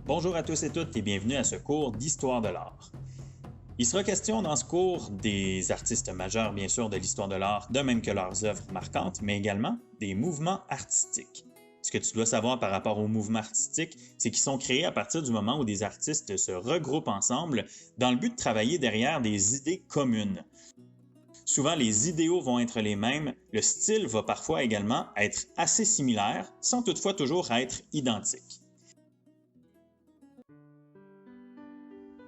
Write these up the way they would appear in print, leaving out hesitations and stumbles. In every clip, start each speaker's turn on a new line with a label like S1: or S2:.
S1: Bonjour à tous et toutes et bienvenue à ce cours d'Histoire de l'art. Il sera question dans ce cours des artistes majeurs, bien sûr, de l'histoire de l'art, de même que leurs œuvres marquantes, mais également des mouvements artistiques. Ce que tu dois savoir par rapport aux mouvements artistiques, c'est qu'ils sont créés à partir du moment où des artistes se regroupent ensemble dans le but de travailler derrière des idées communes. Souvent, les idéaux vont être les mêmes, le style va parfois également être assez similaire, sans toutefois toujours être identique.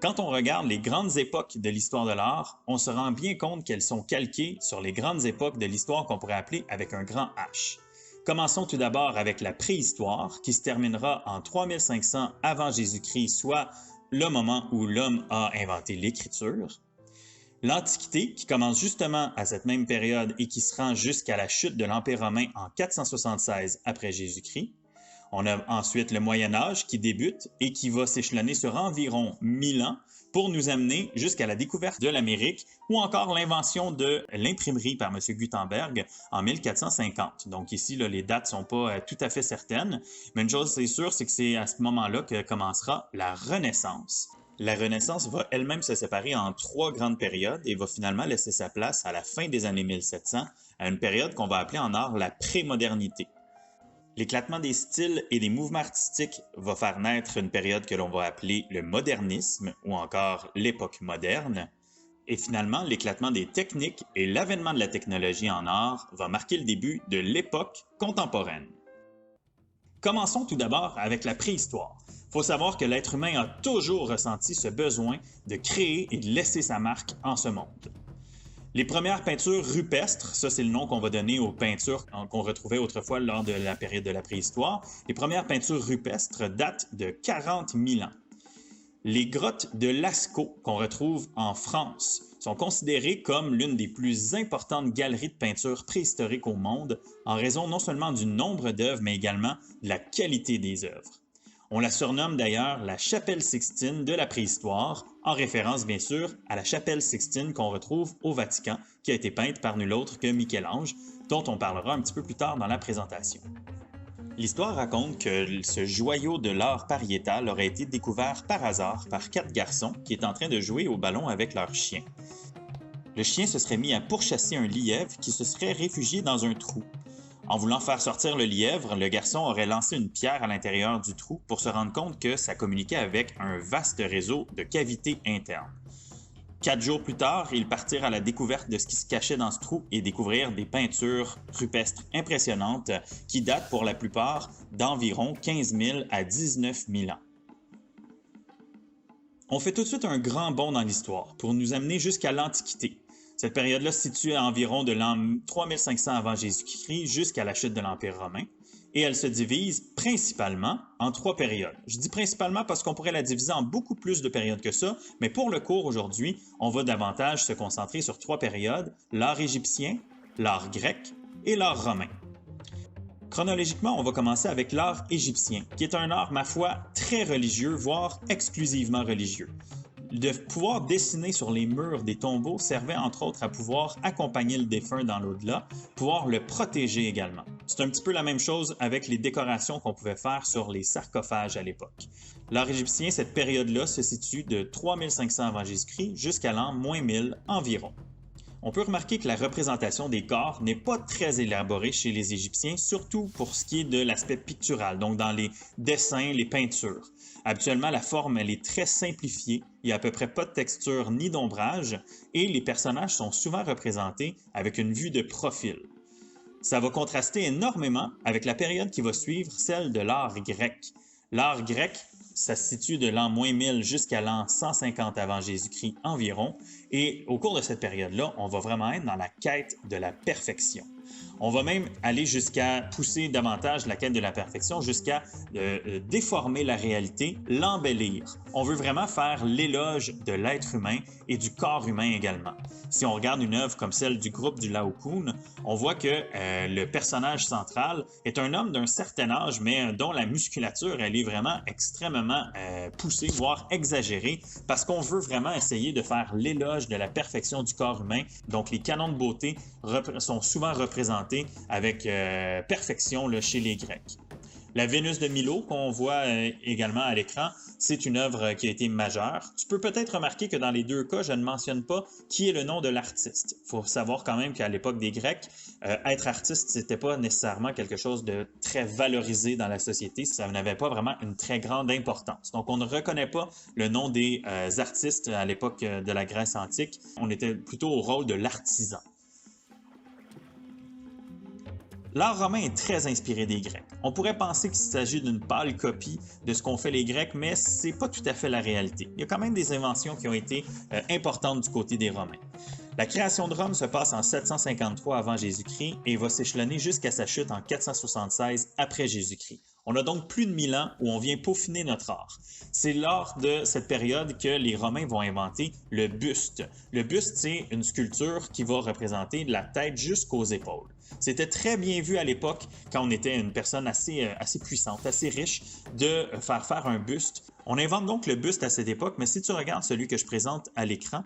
S1: Quand on regarde les grandes époques de l'histoire de l'art, on se rend bien compte qu'elles sont calquées sur les grandes époques de l'histoire qu'on pourrait appeler avec un grand H. Commençons tout d'abord avec la préhistoire, qui se terminera en 3500 avant Jésus-Christ, soit le moment où l'homme a inventé l'écriture. L'Antiquité, qui commence justement à cette même période et qui se rend jusqu'à la chute de l'Empire romain en 476 après Jésus-Christ. On a ensuite le Moyen Âge qui débute et qui va s'échelonner sur environ 1000 ans pour nous amener jusqu'à la découverte de l'Amérique ou encore l'invention de l'imprimerie par M. Gutenberg en 1450. Donc ici, là, les dates ne sont pas tout à fait certaines, mais une chose c'est sûre, c'est que c'est à ce moment-là que commencera la Renaissance. La Renaissance va elle-même se séparer en 3 grandes périodes et va finalement laisser sa place à la fin des années 1700 à une période qu'on va appeler en art la prémodernité. L'éclatement des styles et des mouvements artistiques va faire naître une période que l'on va appeler le modernisme ou encore l'époque moderne. Et finalement, l'éclatement des techniques et l'avènement de la technologie en art va marquer le début de l'époque contemporaine. Commençons tout d'abord avec la préhistoire. Il faut savoir que l'être humain a toujours ressenti ce besoin de créer et de laisser sa marque en ce monde. Les premières peintures rupestres, ça c'est le nom qu'on va donner aux peintures qu'on retrouvait autrefois lors de la période de la préhistoire, les premières peintures rupestres datent de 40 000 ans. Les grottes de Lascaux qu'on retrouve en France sont considérées comme l'une des plus importantes galeries de peinture préhistorique au monde en raison non seulement du nombre d'œuvres mais également de la qualité des œuvres. On la surnomme d'ailleurs la chapelle Sixtine de la préhistoire, en référence bien sûr à la chapelle Sixtine qu'on retrouve au Vatican, qui a été peinte par nul autre que Michel-Ange, dont on parlera un petit peu plus tard dans la présentation. L'histoire raconte que ce joyau de l'art pariétal aurait été découvert par hasard par 4 garçons qui étaient en train de jouer au ballon avec leur chien. Le chien se serait mis à pourchasser un lièvre qui se serait réfugié dans un trou. En voulant faire sortir le lièvre, le garçon aurait lancé une pierre à l'intérieur du trou pour se rendre compte que ça communiquait avec un vaste réseau de cavités internes. 4 jours plus tard, ils partirent à la découverte de ce qui se cachait dans ce trou et découvrirent des peintures rupestres impressionnantes qui datent pour la plupart d'environ 15 000 à 19 000 ans. On fait tout de suite un grand bond dans l'histoire pour nous amener jusqu'à l'Antiquité. Cette période-là se situe à environ de l'an 3500 avant Jésus-Christ jusqu'à la chute de l'Empire romain, et elle se divise principalement en 3 périodes. Je dis principalement parce qu'on pourrait la diviser en beaucoup plus de périodes que ça, mais pour le cours aujourd'hui, on va davantage se concentrer sur 3 périodes, l'art égyptien, l'art grec et l'art romain. Chronologiquement, on va commencer avec l'art égyptien, qui est un art, ma foi, très religieux, voire exclusivement religieux. De pouvoir dessiner sur les murs des tombeaux servait entre autres à pouvoir accompagner le défunt dans l'au-delà, pouvoir le protéger également. C'est un petit peu la même chose avec les décorations qu'on pouvait faire sur les sarcophages à l'époque. L'art égyptien, cette période-là, se situe de 3500 avant Jésus-Christ jusqu'à l'an -1000 environ. On peut remarquer que la représentation des corps n'est pas très élaborée chez les Égyptiens, surtout pour ce qui est de l'aspect pictural, donc dans les dessins, les peintures. Habituellement, la forme elle est très simplifiée, il n'y a à peu près pas de texture ni d'ombrage, et les personnages sont souvent représentés avec une vue de profil. Ça va contraster énormément avec la période qui va suivre, celle de l'art grec. L'art grec, ça se situe de l'an -1000 jusqu'à l'an 150 avant Jésus-Christ environ, et au cours de cette période-là, on va vraiment être dans la quête de la perfection. On va même aller jusqu'à pousser davantage la quête de la perfection, jusqu'à déformer la réalité, l'embellir. On veut vraiment faire l'éloge de l'être humain et du corps humain également. Si on regarde une œuvre comme celle du groupe du Laocoon, on voit que le personnage central est un homme d'un certain âge, mais dont la musculature elle est vraiment extrêmement poussée, voire exagérée, parce qu'on veut vraiment essayer de faire l'éloge de la perfection du corps humain. Donc les canons de beauté sont souvent représentés avec perfection là, chez les Grecs. La Vénus de Milo, qu'on voit également à l'écran, c'est une œuvre qui a été majeure. Tu peux peut-être remarquer que dans les deux cas, je ne mentionne pas qui est le nom de l'artiste. Il faut savoir quand même qu'à l'époque des Grecs, être artiste, c'était pas nécessairement quelque chose de très valorisé dans la société. Ça n'avait pas vraiment une très grande importance. Donc, on ne reconnaît pas le nom des artistes à l'époque de la Grèce antique. On était plutôt au rôle de l'artisan. L'art romain est très inspiré des Grecs. On pourrait penser qu'il s'agit d'une pâle copie de ce qu'ont fait les Grecs, mais c'est pas tout à fait la réalité. Il y a quand même des inventions qui ont été importantes du côté des Romains. La création de Rome se passe en 753 avant Jésus-Christ et va s'échelonner jusqu'à sa chute en 476 après Jésus-Christ. On a donc plus de 1000 ans où on vient peaufiner notre art. C'est lors de cette période que les Romains vont inventer le buste. Le buste, c'est une sculpture qui va représenter de la tête jusqu'aux épaules. C'était très bien vu à l'époque, quand on était une personne assez puissante, assez riche, de faire un buste. On invente donc le buste à cette époque, mais si tu regardes celui que je présente à l'écran,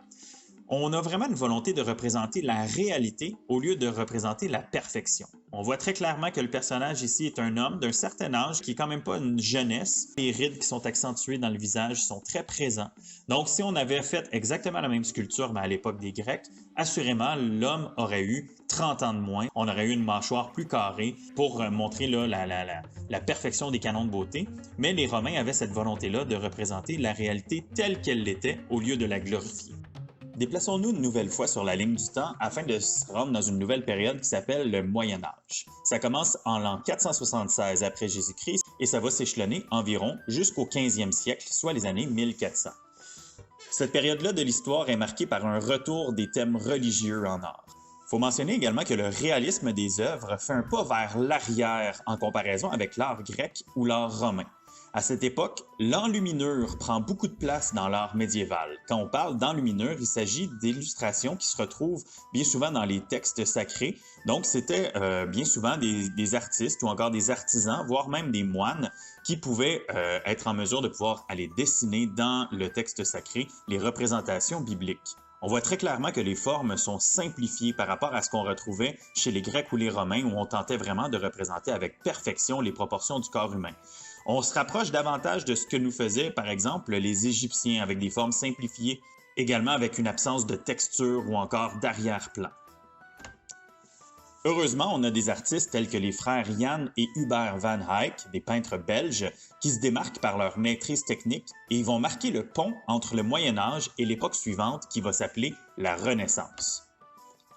S1: on a vraiment une volonté de représenter la réalité au lieu de représenter la perfection. On voit très clairement que le personnage ici est un homme d'un certain âge qui est quand même pas une jeunesse. Les rides qui sont accentuées dans le visage sont très présents. Donc, si on avait fait exactement la même sculpture, mais à l'époque des Grecs, assurément, l'homme aurait eu 30 ans de moins. On aurait eu une mâchoire plus carrée pour montrer là, la perfection des canons de beauté. Mais les Romains avaient cette volonté-là de représenter la réalité telle qu'elle l'était au lieu de la glorifier. Déplaçons-nous une nouvelle fois sur la ligne du temps afin de se rendre dans une nouvelle période qui s'appelle le Moyen Âge. Ça commence en l'an 476 après Jésus-Christ et ça va s'échelonner environ jusqu'au 15e siècle, soit les années 1400. Cette période-là de l'histoire est marquée par un retour des thèmes religieux en art. Il faut mentionner également que le réalisme des œuvres fait un pas vers l'arrière en comparaison avec l'art grec ou l'art romain. À cette époque, l'enluminure prend beaucoup de place dans l'art médiéval. Quand on parle d'enluminure, il s'agit d'illustrations qui se retrouvent bien souvent dans les textes sacrés. Donc, c'était bien souvent des artistes ou encore des artisans, voire même des moines, qui pouvaient être en mesure de pouvoir aller dessiner dans le texte sacré les représentations bibliques. On voit très clairement que les formes sont simplifiées par rapport à ce qu'on retrouvait chez les Grecs ou les Romains, où on tentait vraiment de représenter avec perfection les proportions du corps humain. On se rapproche davantage de ce que nous faisaient, par exemple, les Égyptiens, avec des formes simplifiées, également avec une absence de texture ou encore d'arrière-plan. Heureusement, on a des artistes tels que les frères Jan et Hubert van Eyck, des peintres belges, qui se démarquent par leur maîtrise technique et ils vont marquer le pont entre le Moyen Âge et l'époque suivante qui va s'appeler la Renaissance.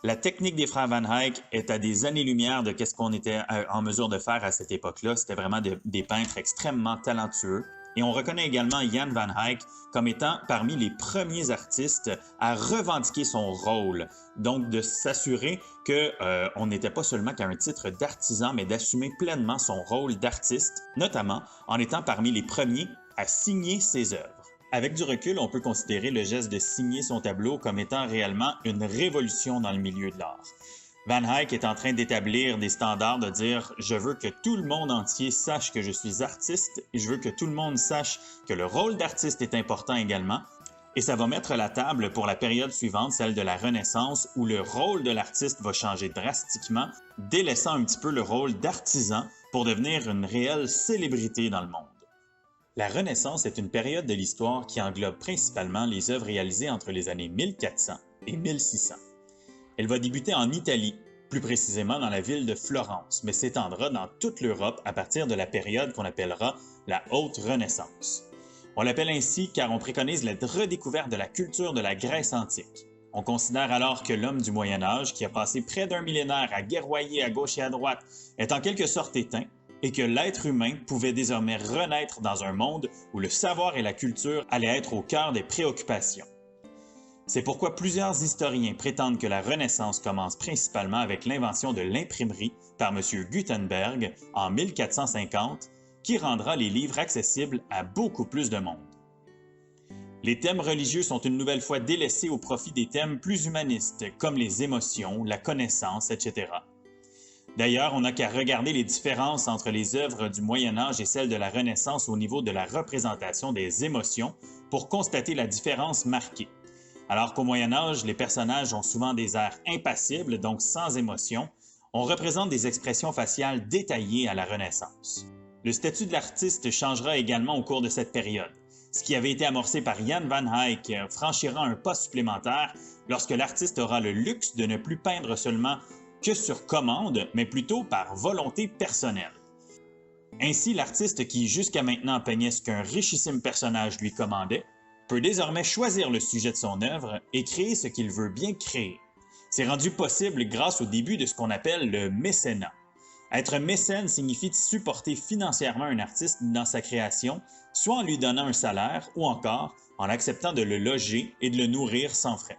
S1: La technique des frères Van Eyck est à des années-lumière de ce qu'on était en mesure de faire à cette époque-là. C'était vraiment des peintres extrêmement talentueux. Et on reconnaît également Jan Van Eyck comme étant parmi les premiers artistes à revendiquer son rôle. Donc, de s'assurer qu'on n'était pas seulement qu'à un titre d'artisan, mais d'assumer pleinement son rôle d'artiste, notamment en étant parmi les premiers à signer ses œuvres. Avec du recul, on peut considérer le geste de signer son tableau comme étant réellement une révolution dans le milieu de l'art. Van Eyck est en train d'établir des standards, de dire « Je veux que tout le monde entier sache que je suis artiste et je veux que tout le monde sache que le rôle d'artiste est important également. » Et ça va mettre la table pour la période suivante, celle de la Renaissance, où le rôle de l'artiste va changer drastiquement, délaissant un petit peu le rôle d'artisan pour devenir une réelle célébrité dans le monde. La Renaissance est une période de l'histoire qui englobe principalement les œuvres réalisées entre les années 1400 et 1600. Elle va débuter en Italie, plus précisément dans la ville de Florence, mais s'étendra dans toute l'Europe à partir de la période qu'on appellera la Haute Renaissance. On l'appelle ainsi car on préconise la redécouverte de la culture de la Grèce antique. On considère alors que l'homme du Moyen Âge, qui a passé près d'un millénaire à guerroyer à gauche et à droite, est en quelque sorte éteint, et que l'être humain pouvait désormais renaître dans un monde où le savoir et la culture allaient être au cœur des préoccupations. C'est pourquoi plusieurs historiens prétendent que la Renaissance commence principalement avec l'invention de l'imprimerie par M. Gutenberg en 1450, qui rendra les livres accessibles à beaucoup plus de monde. Les thèmes religieux sont une nouvelle fois délaissés au profit des thèmes plus humanistes, comme les émotions, la connaissance, etc. D'ailleurs, on n'a qu'à regarder les différences entre les œuvres du Moyen Âge et celles de la Renaissance au niveau de la représentation des émotions pour constater la différence marquée. Alors qu'au Moyen Âge, les personnages ont souvent des airs impassibles, donc sans émotion, on représente des expressions faciales détaillées à la Renaissance. Le statut de l'artiste changera également au cours de cette période. Ce qui avait été amorcé par Jan van Eyck franchira un pas supplémentaire lorsque l'artiste aura le luxe de ne plus peindre seulement que sur commande, mais plutôt par volonté personnelle. Ainsi, l'artiste qui jusqu'à maintenant peignait ce qu'un richissime personnage lui commandait, peut désormais choisir le sujet de son œuvre et créer ce qu'il veut bien créer. C'est rendu possible grâce au début de ce qu'on appelle le mécénat. Être mécène signifie supporter financièrement un artiste dans sa création, soit en lui donnant un salaire ou encore en acceptant de le loger et de le nourrir sans frais.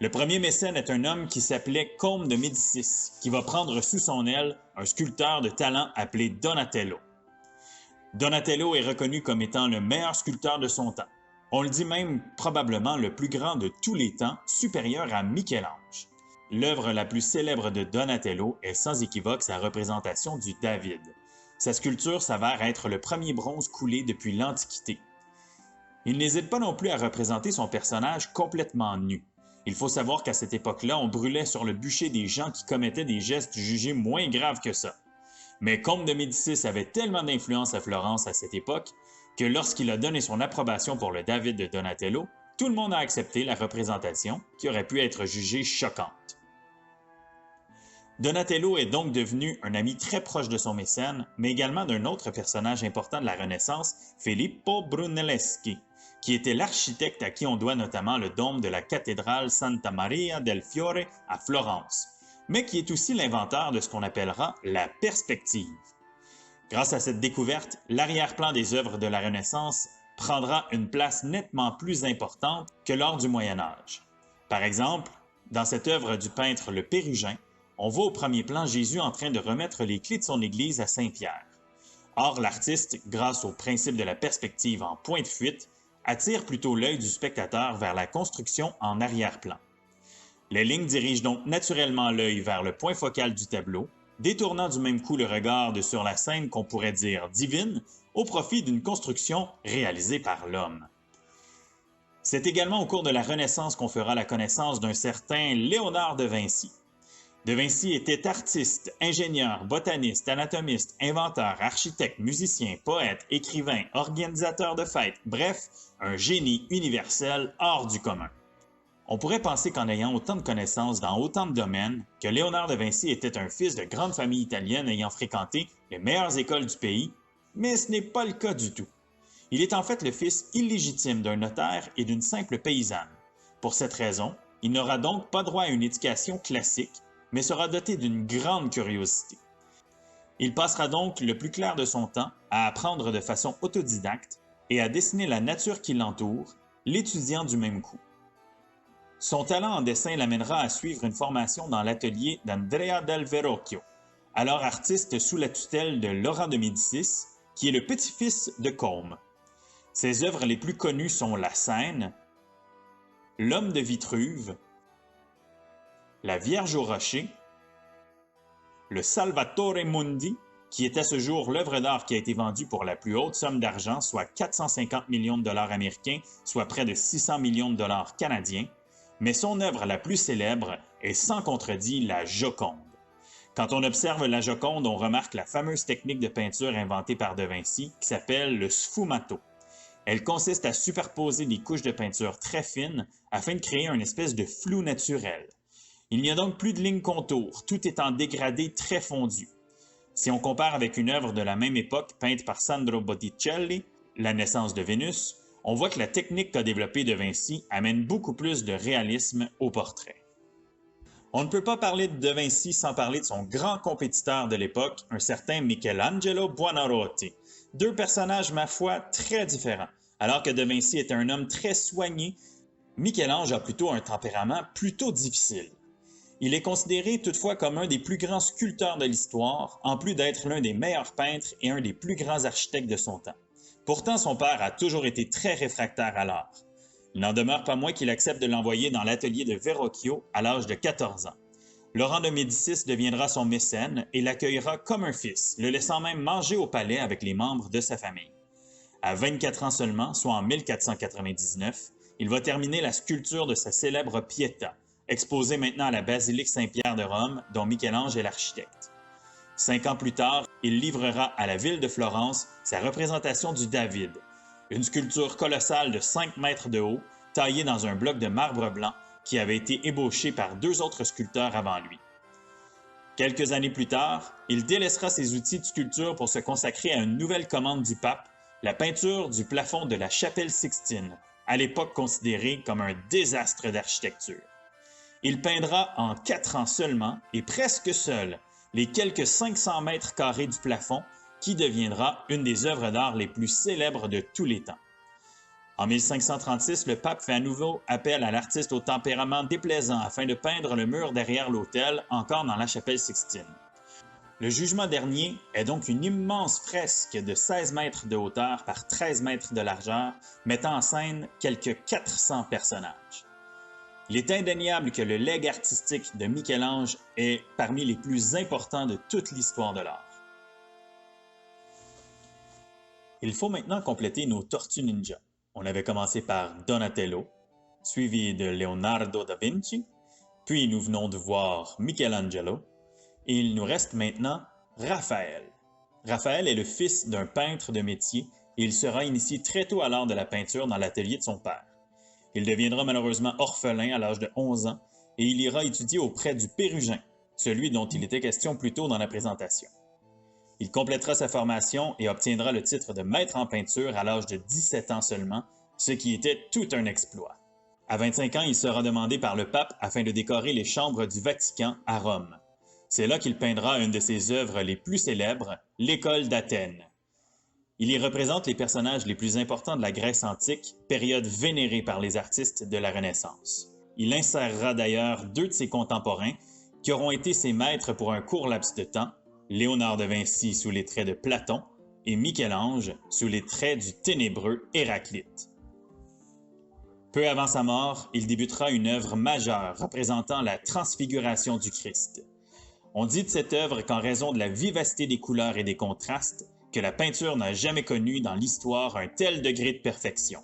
S1: Le premier mécène est un homme qui s'appelait Côme de Médicis, qui va prendre sous son aile un sculpteur de talent appelé Donatello. Donatello est reconnu comme étant le meilleur sculpteur de son temps. On le dit même probablement le plus grand de tous les temps, supérieur à Michel-Ange. L'œuvre la plus célèbre de Donatello est sans équivoque sa représentation du David. Sa sculpture s'avère être le premier bronze coulé depuis l'Antiquité. Il n'hésite pas non plus à représenter son personnage complètement nu. Il faut savoir qu'à cette époque-là, on brûlait sur le bûcher des gens qui commettaient des gestes jugés moins graves que ça. Mais Côme de Médicis avait tellement d'influence à Florence à cette époque que lorsqu'il a donné son approbation pour le David de Donatello, tout le monde a accepté la représentation qui aurait pu être jugée choquante. Donatello est donc devenu un ami très proche de son mécène, mais également d'un autre personnage important de la Renaissance, Filippo Brunelleschi, qui était l'architecte à qui on doit notamment le dôme de la cathédrale Santa Maria del Fiore à Florence, mais qui est aussi l'inventeur de ce qu'on appellera la perspective. Grâce à cette découverte, l'arrière-plan des œuvres de la Renaissance prendra une place nettement plus importante que lors du Moyen Âge. Par exemple, dans cette œuvre du peintre Le Pérugin, on voit au premier plan Jésus en train de remettre les clés de son église à Saint-Pierre. Or, l'artiste, grâce au principe de la perspective en point de fuite, attire plutôt l'œil du spectateur vers la construction en arrière-plan. Les lignes dirigent donc naturellement l'œil vers le point focal du tableau, détournant du même coup le regard de sur la scène qu'on pourrait dire divine, au profit d'une construction réalisée par l'homme. C'est également au cours de la Renaissance qu'on fera la connaissance d'un certain Léonard de Vinci. De Vinci était artiste, ingénieur, botaniste, anatomiste, inventeur, architecte, musicien, poète, écrivain, organisateur de fêtes, bref, un génie universel hors du commun. On pourrait penser qu'en ayant autant de connaissances dans autant de domaines, que Léonard de Vinci était un fils de grande famille italienne ayant fréquenté les meilleures écoles du pays, mais ce n'est pas le cas du tout. Il est en fait le fils illégitime d'un notaire et d'une simple paysanne. Pour cette raison, il n'aura donc pas droit à une éducation classique, mais sera doté d'une grande curiosité. Il passera donc le plus clair de son temps à apprendre de façon autodidacte et à dessiner la nature qui l'entoure, l'étudiant du même coup. Son talent en dessin l'amènera à suivre une formation dans l'atelier d'Andrea del Verrocchio, alors artiste sous la tutelle de Laurent de Médicis, qui est le petit-fils de Côme. Ses œuvres les plus connues sont La Seine, L'Homme de Vitruve, La Vierge au rocher, le Salvatore Mundi, qui est à ce jour l'œuvre d'art qui a été vendue pour la plus haute somme d'argent, soit 450 millions de dollars américains, soit près de 600 millions de dollars canadiens, mais son œuvre la plus célèbre est sans contredit la Joconde. Quand on observe la Joconde, on remarque la fameuse technique de peinture inventée par De Vinci qui s'appelle le sfumato. Elle consiste à superposer des couches de peinture très fines afin de créer une espèce de flou naturel. Il n'y a donc plus de lignes contours, tout est en dégradé très fondu. Si on compare avec une œuvre de la même époque peinte par Sandro Botticelli, La naissance de Vénus, on voit que la technique qu'a développée De Vinci amène beaucoup plus de réalisme au portrait. On ne peut pas parler de Vinci sans parler de son grand compétiteur de l'époque, un certain Michelangelo Buonarroti. Deux personnages, ma foi, très différents. Alors que De Vinci était un homme très soigné, Michel-Ange a plutôt un tempérament plutôt difficile. Il est considéré toutefois comme un des plus grands sculpteurs de l'histoire, en plus d'être l'un des meilleurs peintres et un des plus grands architectes de son temps. Pourtant, son père a toujours été très réfractaire à l'art. Il n'en demeure pas moins qu'il accepte de l'envoyer dans l'atelier de Verrocchio à l'âge de 14 ans. Laurent de Médicis deviendra son mécène et l'accueillera comme un fils, le laissant même manger au palais avec les membres de sa famille. À 24 ans seulement, soit en 1499, il va terminer la sculpture de sa célèbre Pietà, exposée maintenant à la basilique Saint-Pierre de Rome, dont Michel-Ange est l'architecte. 5 ans plus tard, il livrera à la ville de Florence sa représentation du David, une sculpture colossale de 5 mètres de haut, taillée dans un bloc de marbre blanc qui avait été ébauché par 2 autres sculpteurs avant lui. Quelques années plus tard, il délaissera ses outils de sculpture pour se consacrer à une nouvelle commande du pape, la peinture du plafond de la chapelle Sixtine, à l'époque considérée comme un désastre d'architecture. Il peindra en 4 ans seulement, et presque seul, les quelques 500 mètres carrés du plafond, qui deviendra une des œuvres d'art les plus célèbres de tous les temps. En 1536, le pape fait à nouveau appel à l'artiste au tempérament déplaisant afin de peindre le mur derrière l'autel, encore dans la chapelle Sixtine. Le jugement dernier est donc une immense fresque de 16 mètres de hauteur par 13 mètres de largeur, mettant en scène quelques 400 personnages. Il est indéniable que le legs artistique de Michel-Ange est parmi les plus importants de toute l'histoire de l'art. Il faut maintenant compléter nos tortues ninja. On avait commencé par Donatello, suivi de Leonardo da Vinci, puis nous venons de voir Michelangelo, et il nous reste maintenant Raphaël. Raphaël est le fils d'un peintre de métier et il sera initié très tôt à l'art de la peinture dans l'atelier de son père. Il deviendra malheureusement orphelin à l'âge de 11 ans et il ira étudier auprès du Pérugin, celui dont il était question plus tôt dans la présentation. Il complétera sa formation et obtiendra le titre de maître en peinture à l'âge de 17 ans seulement, ce qui était tout un exploit. À 25 ans, il sera demandé par le pape afin de décorer les chambres du Vatican à Rome. C'est là qu'il peindra une de ses œuvres les plus célèbres, l'École d'Athènes. Il y représente les personnages les plus importants de la Grèce antique, période vénérée par les artistes de la Renaissance. Il insérera d'ailleurs 2 de ses contemporains qui auront été ses maîtres pour un court laps de temps, Léonard de Vinci sous les traits de Platon et Michel-Ange sous les traits du ténébreux Héraclite. Peu avant sa mort, il débutera une œuvre majeure représentant la transfiguration du Christ. On dit de cette œuvre qu'en raison de la vivacité des couleurs et des contrastes, que la peinture n'a jamais connu dans l'histoire un tel degré de perfection.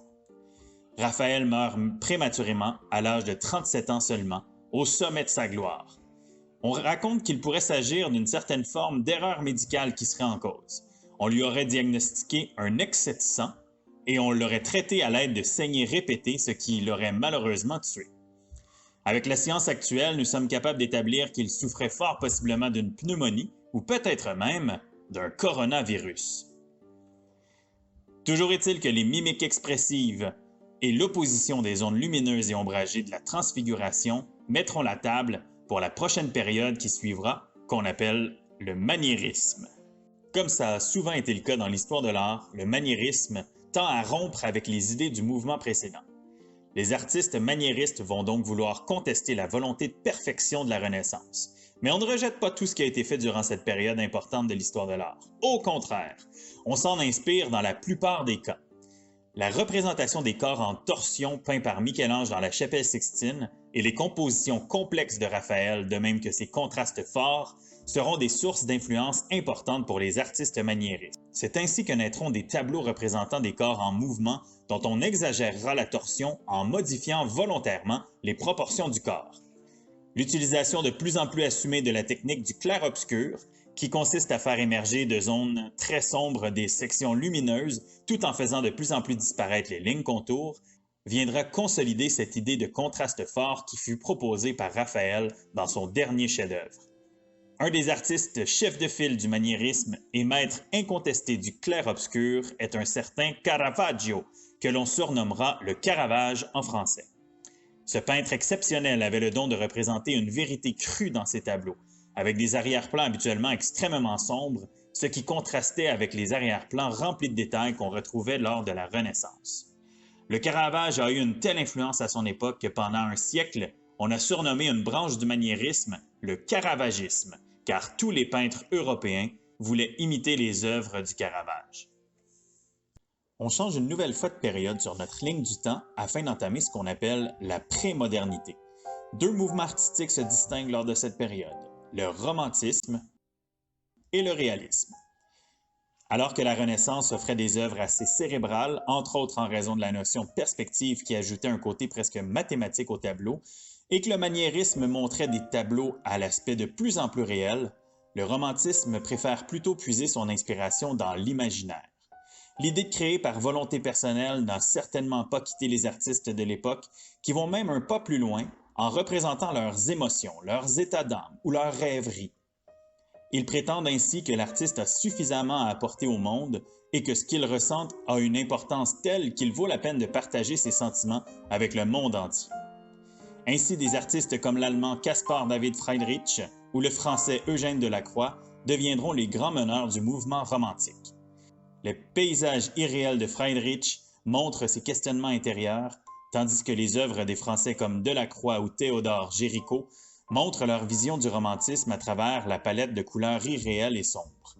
S1: Raphaël meurt prématurément à l'âge de 37 ans seulement, au sommet de sa gloire. On raconte qu'il pourrait s'agir d'une certaine forme d'erreur médicale qui serait en cause. On lui aurait diagnostiqué un excès de sang et on l'aurait traité à l'aide de saignées répétées, ce qui l'aurait malheureusement tué. Avec la science actuelle, nous sommes capables d'établir qu'il souffrait fort possiblement d'une pneumonie ou peut-être même d'un coronavirus. Toujours est-il que les mimiques expressives et l'opposition des zones lumineuses et ombragées de la transfiguration mettront la table pour la prochaine période qui suivra, qu'on appelle le maniérisme. Comme ça a souvent été le cas dans l'histoire de l'art, le maniérisme tend à rompre avec les idées du mouvement précédent. Les artistes maniéristes vont donc vouloir contester la volonté de perfection de la Renaissance. Mais on ne rejette pas tout ce qui a été fait durant cette période importante de l'histoire de l'art. Au contraire, on s'en inspire dans la plupart des cas. La représentation des corps en torsion peints par Michel-Ange dans la chapelle Sixtine et les compositions complexes de Raphaël, de même que ses contrastes forts, seront des sources d'influence importantes pour les artistes maniéristes. C'est ainsi que naîtront des tableaux représentant des corps en mouvement dont on exagérera la torsion en modifiant volontairement les proportions du corps. L'utilisation de plus en plus assumée de la technique du clair-obscur, qui consiste à faire émerger de zones très sombres des sections lumineuses tout en faisant de plus en plus disparaître les lignes contours, viendra consolider cette idée de contraste fort qui fut proposée par Raphaël dans son dernier chef-d'œuvre. Un des artistes chefs de file du maniérisme et maître incontesté du clair-obscur est un certain Caravaggio, que l'on surnommera le Caravage en français. Ce peintre exceptionnel avait le don de représenter une vérité crue dans ses tableaux, avec des arrière-plans habituellement extrêmement sombres, ce qui contrastait avec les arrière-plans remplis de détails qu'on retrouvait lors de la Renaissance. Le Caravage a eu une telle influence à son époque que pendant un siècle, on a surnommé une branche du maniérisme le caravagisme, car tous les peintres européens voulaient imiter les œuvres du Caravage. On change une nouvelle fois de période sur notre ligne du temps afin d'entamer ce qu'on appelle la prémodernité. 2 mouvements artistiques se distinguent lors de cette période, le romantisme et le réalisme. Alors que la Renaissance offrait des œuvres assez cérébrales, entre autres en raison de la notion de perspective qui ajoutait un côté presque mathématique au tableau, et que le maniérisme montrait des tableaux à l'aspect de plus en plus réel, le romantisme préfère plutôt puiser son inspiration dans l'imaginaire. L'idée de créer par volonté personnelle n'a certainement pas quitté les artistes de l'époque, qui vont même un pas plus loin en représentant leurs émotions, leurs états d'âme ou leurs rêveries. Ils prétendent ainsi que l'artiste a suffisamment à apporter au monde et que ce qu'il ressent a une importance telle qu'il vaut la peine de partager ses sentiments avec le monde entier. Ainsi, des artistes comme l'Allemand Caspar David Friedrich ou le Français Eugène Delacroix deviendront les grands meneurs du mouvement romantique. Les paysages irréels de Friedrich montrent ses questionnements intérieurs, tandis que les œuvres des Français comme Delacroix ou Théodore Géricault montrent leur vision du romantisme à travers la palette de couleurs irréelles et sombres.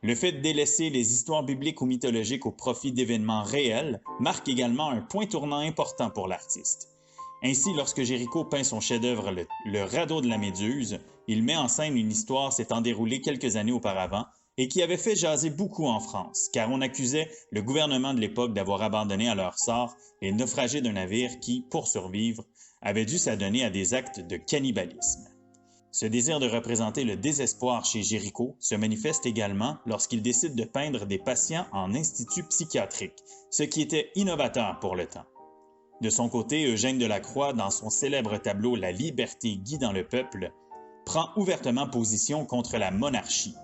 S1: Le fait de délaisser les histoires bibliques ou mythologiques au profit d'événements réels marque également un point tournant important pour l'artiste. Ainsi, lorsque Géricault peint son chef-d'œuvre le Radeau de la Méduse, il met en scène une histoire s'étant déroulée quelques années auparavant et qui avait fait jaser beaucoup en France, car on accusait le gouvernement de l'époque d'avoir abandonné à leur sort les naufragés d'un navire qui, pour survivre, avait dû s'adonner à des actes de cannibalisme. Ce désir de représenter le désespoir chez Géricault se manifeste également lorsqu'il décide de peindre des patients en institut psychiatrique, ce qui était innovateur pour le temps. De son côté, Eugène Delacroix, dans son célèbre tableau « La liberté guidant le peuple », prend ouvertement position contre la monarchie.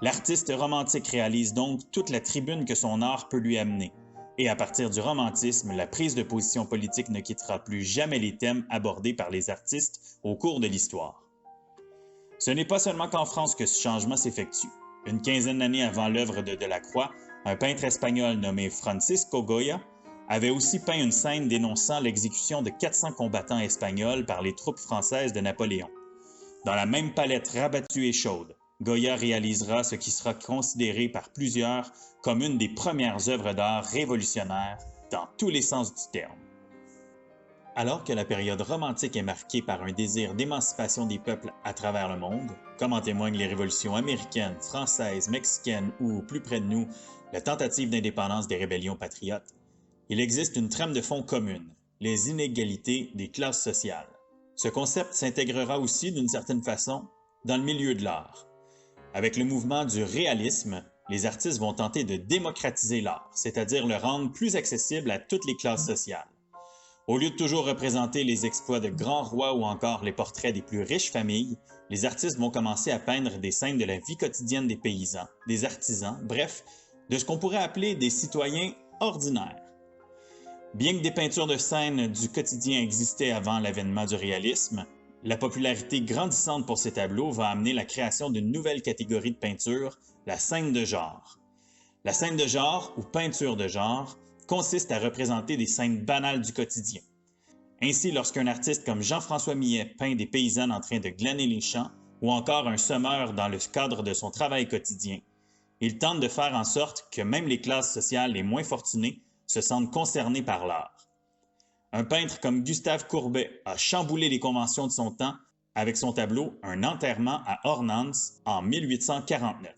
S1: L'artiste romantique réalise donc toute la tribune que son art peut lui amener. Et à partir du romantisme, la prise de position politique ne quittera plus jamais les thèmes abordés par les artistes au cours de l'histoire. Ce n'est pas seulement qu'en France que ce changement s'effectue. Une quinzaine d'années avant l'œuvre de Delacroix, un peintre espagnol nommé Francisco Goya avait aussi peint une scène dénonçant l'exécution de 400 combattants espagnols par les troupes françaises de Napoléon. Dans la même palette rabattue et chaude, Goya réalisera ce qui sera considéré par plusieurs comme une des premières œuvres d'art révolutionnaires dans tous les sens du terme. Alors que la période romantique est marquée par un désir d'émancipation des peuples à travers le monde, comme en témoignent les révolutions américaines, françaises, mexicaines ou, plus près de nous, la tentative d'indépendance des rébellions patriotes, il existe une trame de fond commune, les inégalités des classes sociales. Ce concept s'intégrera aussi d'une certaine façon dans le milieu de l'art. Avec le mouvement du réalisme, les artistes vont tenter de démocratiser l'art, c'est-à-dire le rendre plus accessible à toutes les classes sociales. Au lieu de toujours représenter les exploits de grands rois ou encore les portraits des plus riches familles, les artistes vont commencer à peindre des scènes de la vie quotidienne des paysans, des artisans, bref, de ce qu'on pourrait appeler des citoyens ordinaires. Bien que des peintures de scènes du quotidien existaient avant l'avènement du réalisme, la popularité grandissante pour ces tableaux va amener la création d'une nouvelle catégorie de peinture, la scène de genre. La scène de genre, ou peinture de genre, consiste à représenter des scènes banales du quotidien. Ainsi, lorsqu'un artiste comme Jean-François Millet peint des paysannes en train de glaner les champs, ou encore un semeur dans le cadre de son travail quotidien, il tente de faire en sorte que même les classes sociales les moins fortunées se sentent concernées par l'art. Un peintre comme Gustave Courbet a chamboulé les conventions de son temps avec son tableau « Un enterrement à Ornans » en 1849.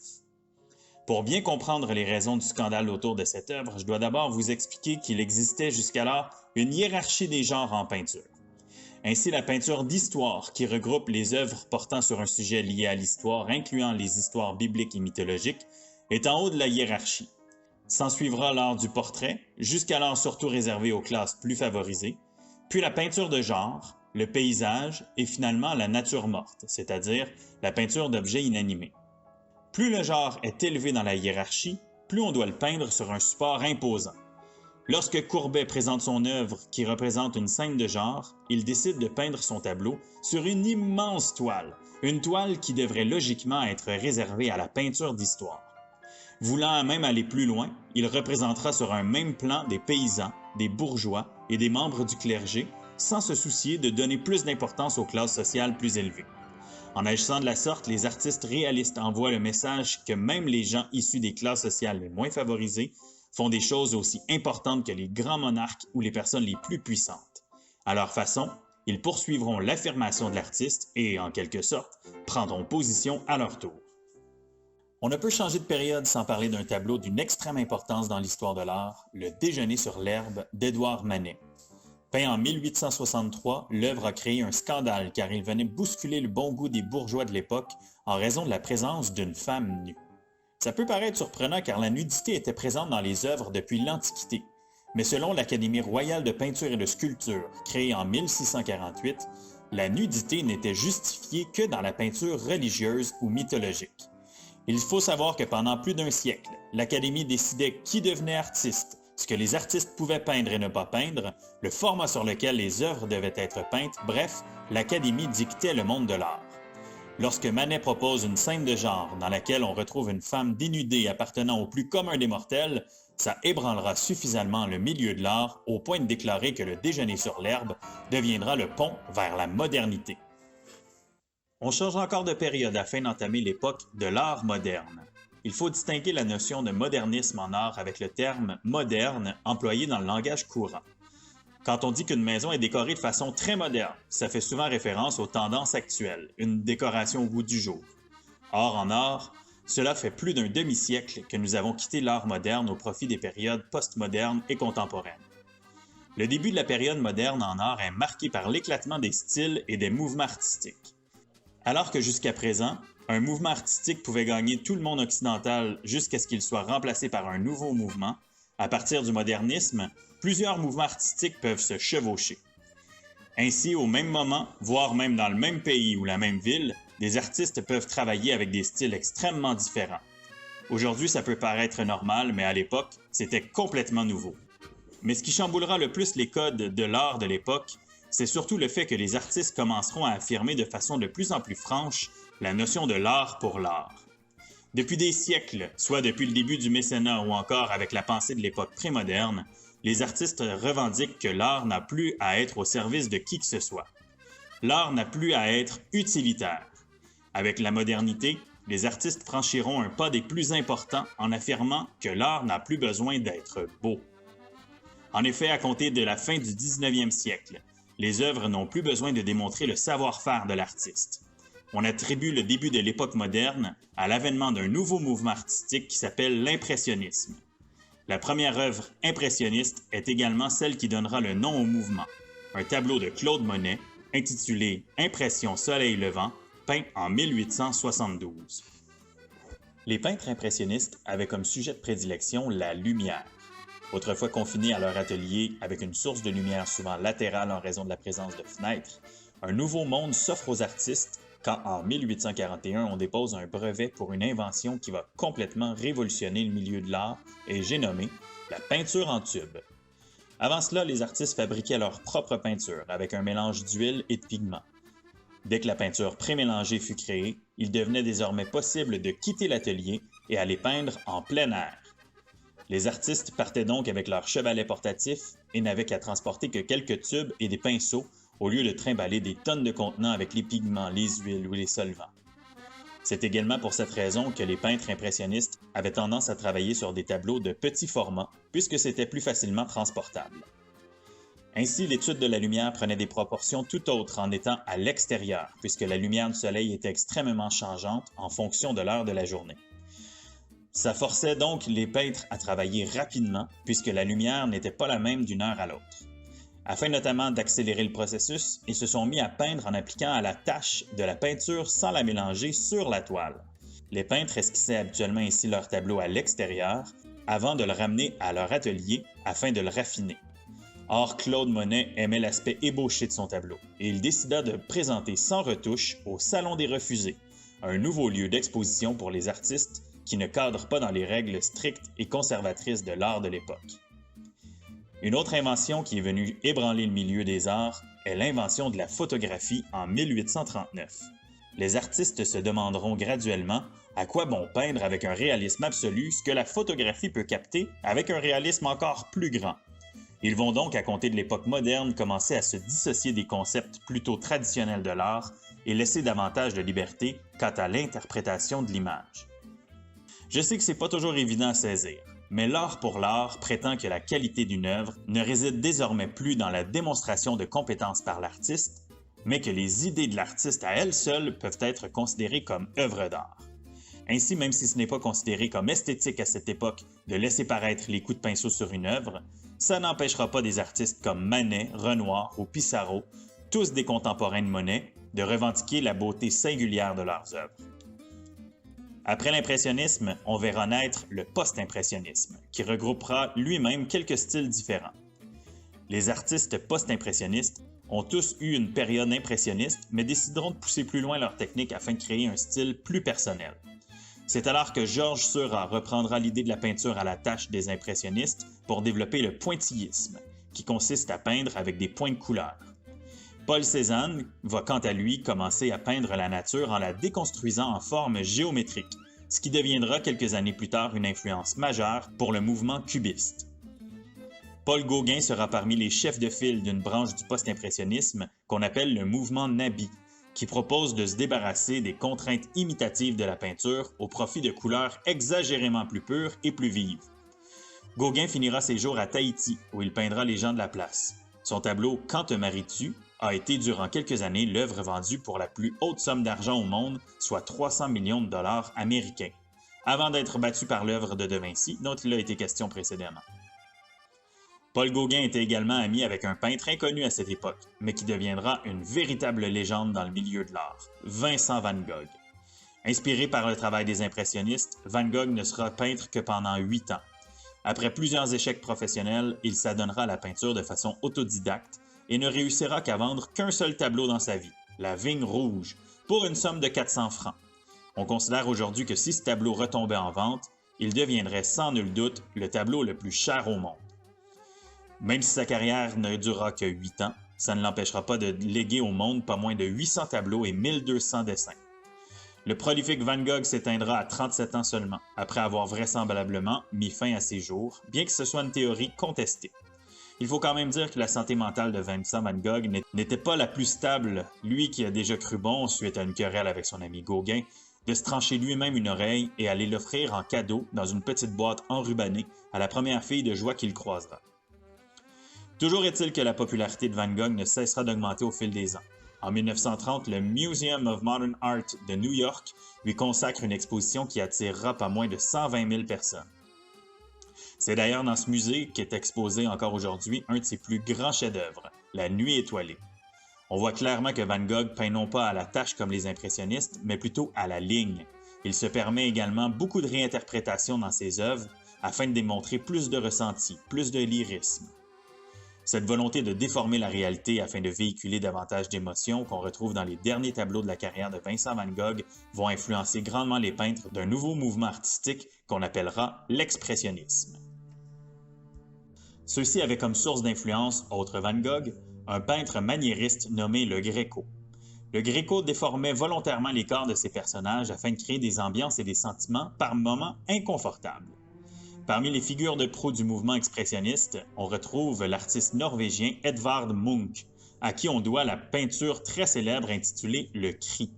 S1: Pour bien comprendre les raisons du scandale autour de cette œuvre, je dois d'abord vous expliquer qu'il existait jusqu'alors une hiérarchie des genres en peinture. Ainsi, la peinture d'histoire, qui regroupe les œuvres portant sur un sujet lié à l'histoire, incluant les histoires bibliques et mythologiques, est en haut de la hiérarchie. S'ensuivra l'art du portrait, jusqu'alors surtout réservé aux classes plus favorisées, puis la peinture de genre, le paysage et finalement la nature morte, c'est-à-dire la peinture d'objets inanimés. Plus le genre est élevé dans la hiérarchie, plus on doit le peindre sur un support imposant. Lorsque Courbet présente son œuvre qui représente une scène de genre, il décide de peindre son tableau sur une immense toile, une toile qui devrait logiquement être réservée à la peinture d'histoire. Voulant même aller plus loin, il représentera sur un même plan des paysans, des bourgeois et des membres du clergé, sans se soucier de donner plus d'importance aux classes sociales plus élevées. En agissant de la sorte, les artistes réalistes envoient le message que même les gens issus des classes sociales les moins favorisées font des choses aussi importantes que les grands monarques ou les personnes les plus puissantes. À leur façon, ils poursuivront l'affirmation de l'artiste et, en quelque sorte, prendront position à leur tour. On ne peut changer de période sans parler d'un tableau d'une extrême importance dans l'histoire de l'art, Le Déjeuner sur l'herbe d'Édouard Manet. Peint en 1863, l'œuvre a créé un scandale car il venait bousculer le bon goût des bourgeois de l'époque en raison de la présence d'une femme nue. Ça peut paraître surprenant car la nudité était présente dans les œuvres depuis l'Antiquité, mais selon l'Académie royale de peinture et de sculpture, créée en 1648, la nudité n'était justifiée que dans la peinture religieuse ou mythologique. Il faut savoir que pendant plus d'un siècle, l'Académie décidait qui devenait artiste, ce que les artistes pouvaient peindre et ne pas peindre, le format sur lequel les œuvres devaient être peintes, bref, l'Académie dictait le monde de l'art. Lorsque Manet propose une scène de genre dans laquelle on retrouve une femme dénudée appartenant au plus commun des mortels, ça ébranlera suffisamment le milieu de l'art au point de déclarer que le déjeuner sur l'herbe deviendra le pont vers la modernité. On change encore de période afin d'entamer l'époque de l'art moderne. Il faut distinguer la notion de modernisme en art avec le terme « moderne » employé dans le langage courant. Quand on dit qu'une maison est décorée de façon très moderne, ça fait souvent référence aux tendances actuelles, une décoration au goût du jour. Or, en art, cela fait plus d'un demi-siècle que nous avons quitté l'art moderne au profit des périodes postmodernes et contemporaines. Le début de la période moderne en art est marqué par l'éclatement des styles et des mouvements artistiques. Alors que jusqu'à présent, un mouvement artistique pouvait gagner tout le monde occidental jusqu'à ce qu'il soit remplacé par un nouveau mouvement, à partir du modernisme, plusieurs mouvements artistiques peuvent se chevaucher. Ainsi, au même moment, voire même dans le même pays ou la même ville, des artistes peuvent travailler avec des styles extrêmement différents. Aujourd'hui, ça peut paraître normal, mais à l'époque, c'était complètement nouveau. Mais ce qui chamboulera le plus les codes de l'art de l'époque, c'est surtout le fait que les artistes commenceront à affirmer de façon de plus en plus franche la notion de l'art pour l'art. Depuis des siècles, soit depuis le début du mécénat ou encore avec la pensée de l'époque prémoderne, les artistes revendiquent que l'art n'a plus à être au service de qui que ce soit. L'art n'a plus à être utilitaire. Avec la modernité, les artistes franchiront un pas des plus importants en affirmant que l'art n'a plus besoin d'être beau. En effet, à compter de la fin du 19e siècle, les œuvres n'ont plus besoin de démontrer le savoir-faire de l'artiste. On attribue le début de l'époque moderne à l'avènement d'un nouveau mouvement artistique qui s'appelle l'impressionnisme. La première œuvre impressionniste est également celle qui donnera le nom au mouvement, un tableau de Claude Monet intitulé « Impression soleil levant », peint en 1872. Les peintres impressionnistes avaient comme sujet de prédilection la lumière. Autrefois confinés à leur atelier avec une source de lumière souvent latérale en raison de la présence de fenêtres, un nouveau monde s'offre aux artistes quand, en 1841, on dépose un brevet pour une invention qui va complètement révolutionner le milieu de l'art et j'ai nommé la peinture en tube. Avant cela, les artistes fabriquaient leur propre peinture avec un mélange d'huile et de pigments. Dès que la peinture prémélangée fut créée, il devenait désormais possible de quitter l'atelier et aller peindre en plein air. Les artistes partaient donc avec leur chevalet portatif et n'avaient qu'à transporter que quelques tubes et des pinceaux au lieu de trimballer des tonnes de contenants avec les pigments, les huiles ou les solvants. C'est également pour cette raison que les peintres impressionnistes avaient tendance à travailler sur des tableaux de petit format puisque c'était plus facilement transportable. Ainsi, l'étude de la lumière prenait des proportions tout autres en étant à l'extérieur puisque la lumière du soleil était extrêmement changeante en fonction de l'heure de la journée. Ça forçait donc les peintres à travailler rapidement puisque la lumière n'était pas la même d'une heure à l'autre. Afin notamment d'accélérer le processus, ils se sont mis à peindre en appliquant à la tache de la peinture sans la mélanger sur la toile. Les peintres esquissaient habituellement ainsi leur tableau à l'extérieur avant de le ramener à leur atelier afin de le raffiner. Or, Claude Monet aimait l'aspect ébauché de son tableau et il décida de présenter sans retouche au Salon des Refusés, un nouveau lieu d'exposition pour les artistes qui ne cadrent pas dans les règles strictes et conservatrices de l'art de l'époque. Une autre invention qui est venue ébranler le milieu des arts est l'invention de la photographie en 1839. Les artistes se demanderont graduellement à quoi bon peindre avec un réalisme absolu ce que la photographie peut capter avec un réalisme encore plus grand. Ils vont donc, à compter de l'époque moderne, commencer à se dissocier des concepts plutôt traditionnels de l'art et laisser davantage de liberté quant à l'interprétation de l'image. Je sais que c'est pas toujours évident à saisir, mais l'art pour l'art prétend que la qualité d'une œuvre ne réside désormais plus dans la démonstration de compétences par l'artiste, mais que les idées de l'artiste à elles seules peuvent être considérées comme œuvres d'art. Ainsi, même si ce n'est pas considéré comme esthétique à cette époque de laisser paraître les coups de pinceau sur une œuvre, ça n'empêchera pas des artistes comme Manet, Renoir ou Pissarro, tous des contemporains de Monet, de revendiquer la beauté singulière de leurs œuvres. Après l'impressionnisme, on verra naître le post-impressionnisme, qui regroupera lui-même quelques styles différents. Les artistes post-impressionnistes ont tous eu une période impressionniste, mais décideront de pousser plus loin leur technique afin de créer un style plus personnel. C'est alors que Georges Seurat reprendra l'idée de la peinture à la tâche des impressionnistes pour développer le pointillisme, qui consiste à peindre avec des points de couleur. Paul Cézanne va quant à lui commencer à peindre la nature en la déconstruisant en forme géométrique, ce qui deviendra quelques années plus tard une influence majeure pour le mouvement cubiste. Paul Gauguin sera parmi les chefs de file d'une branche du post-impressionnisme qu'on appelle le mouvement Nabi, qui propose de se débarrasser des contraintes imitatives de la peinture au profit de couleurs exagérément plus pures et plus vives. Gauguin finira ses jours à Tahiti, où il peindra les gens de la place. Son tableau « Quand te maries-tu » a été durant quelques années l'œuvre vendue pour la plus haute somme d'argent au monde, soit 300 millions de dollars américains, avant d'être battu par l'œuvre de De Vinci, dont il a été question précédemment. Paul Gauguin était également ami avec un peintre inconnu à cette époque, mais qui deviendra une véritable légende dans le milieu de l'art, Vincent van Gogh. Inspiré par le travail des impressionnistes, Van Gogh ne sera peintre que pendant 8 ans. Après plusieurs échecs professionnels, il s'adonnera à la peinture de façon autodidacte et ne réussira qu'à vendre qu'un seul tableau dans sa vie, La Vigne rouge, pour une somme de 400 francs. On considère aujourd'hui que si ce tableau retombait en vente, il deviendrait sans nul doute le tableau le plus cher au monde. Même si sa carrière ne durera que 8 ans, ça ne l'empêchera pas de léguer au monde pas moins de 800 tableaux et 1200 dessins. Le prolifique Van Gogh s'éteindra à 37 ans seulement, après avoir vraisemblablement mis fin à ses jours, bien que ce soit une théorie contestée. Il faut quand même dire que la santé mentale de Vincent van Gogh n'était pas la plus stable, lui qui a déjà cru bon, suite à une querelle avec son ami Gauguin, de se trancher lui-même une oreille et aller l'offrir en cadeau dans une petite boîte enrubannée à la première fille de joie qu'il croisera. Toujours est-il que la popularité de Van Gogh ne cessera d'augmenter au fil des ans. En 1930, le Museum of Modern Art de New York lui consacre une exposition qui attirera pas moins de 120 000 personnes. C'est d'ailleurs dans ce musée qu'est exposé encore aujourd'hui un de ses plus grands chefs-d'œuvre, La Nuit étoilée. On voit clairement que Van Gogh peint non pas à la tâche comme les impressionnistes, mais plutôt à la ligne. Il se permet également beaucoup de réinterprétations dans ses œuvres afin de démontrer plus de ressenti, plus de lyrisme. Cette volonté de déformer la réalité afin de véhiculer davantage d'émotions qu'on retrouve dans les derniers tableaux de la carrière de Vincent van Gogh vont influencer grandement les peintres d'un nouveau mouvement artistique qu'on appellera l'expressionnisme. Ceux-ci avaient comme source d'influence, autre Van Gogh, un peintre maniériste nommé le Gréco. Le Gréco déformait volontairement les corps de ses personnages afin de créer des ambiances et des sentiments par moments inconfortables. Parmi les figures de proue du mouvement expressionniste, on retrouve l'artiste norvégien Edvard Munch, à qui on doit la peinture très célèbre intitulée Le Cri.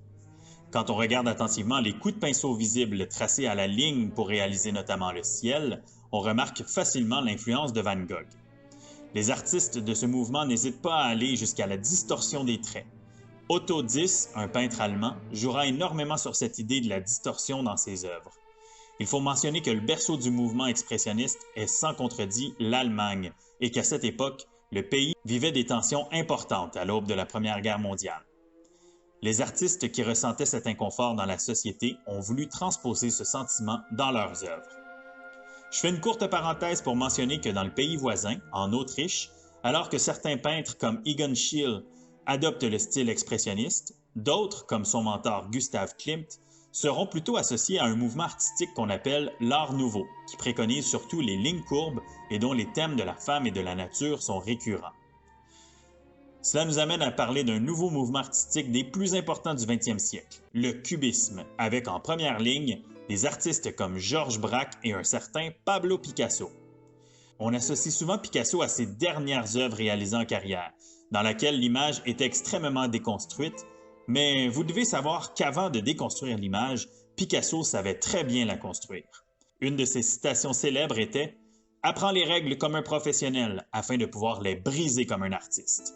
S1: Quand on regarde attentivement les coups de pinceau visibles tracés à la ligne pour réaliser notamment le ciel, on remarque facilement l'influence de Van Gogh. Les artistes de ce mouvement n'hésitent pas à aller jusqu'à la distorsion des traits. Otto Dix, un peintre allemand, jouera énormément sur cette idée de la distorsion dans ses œuvres. Il faut mentionner que le berceau du mouvement expressionniste est sans contredit l'Allemagne et qu'à cette époque, le pays vivait des tensions importantes à l'aube de la Première Guerre mondiale. Les artistes qui ressentaient cet inconfort dans la société ont voulu transposer ce sentiment dans leurs œuvres. Je fais une courte parenthèse pour mentionner que dans le pays voisin, en Autriche, alors que certains peintres comme Egon Schiele adoptent le style expressionniste, d'autres, comme son mentor Gustav Klimt, seront plutôt associés à un mouvement artistique qu'on appelle l'art nouveau, qui préconise surtout les lignes courbes et dont les thèmes de la femme et de la nature sont récurrents. Cela nous amène à parler d'un nouveau mouvement artistique des plus importants du 20e siècle, le cubisme, avec en première ligne des artistes comme Georges Braque et un certain Pablo Picasso. On associe souvent Picasso à ses dernières œuvres réalisées en carrière, dans laquelle l'image est extrêmement déconstruite, mais vous devez savoir qu'avant de déconstruire l'image, Picasso savait très bien la construire. Une de ses citations célèbres était « Apprends les règles comme un professionnel afin de pouvoir les briser comme un artiste ».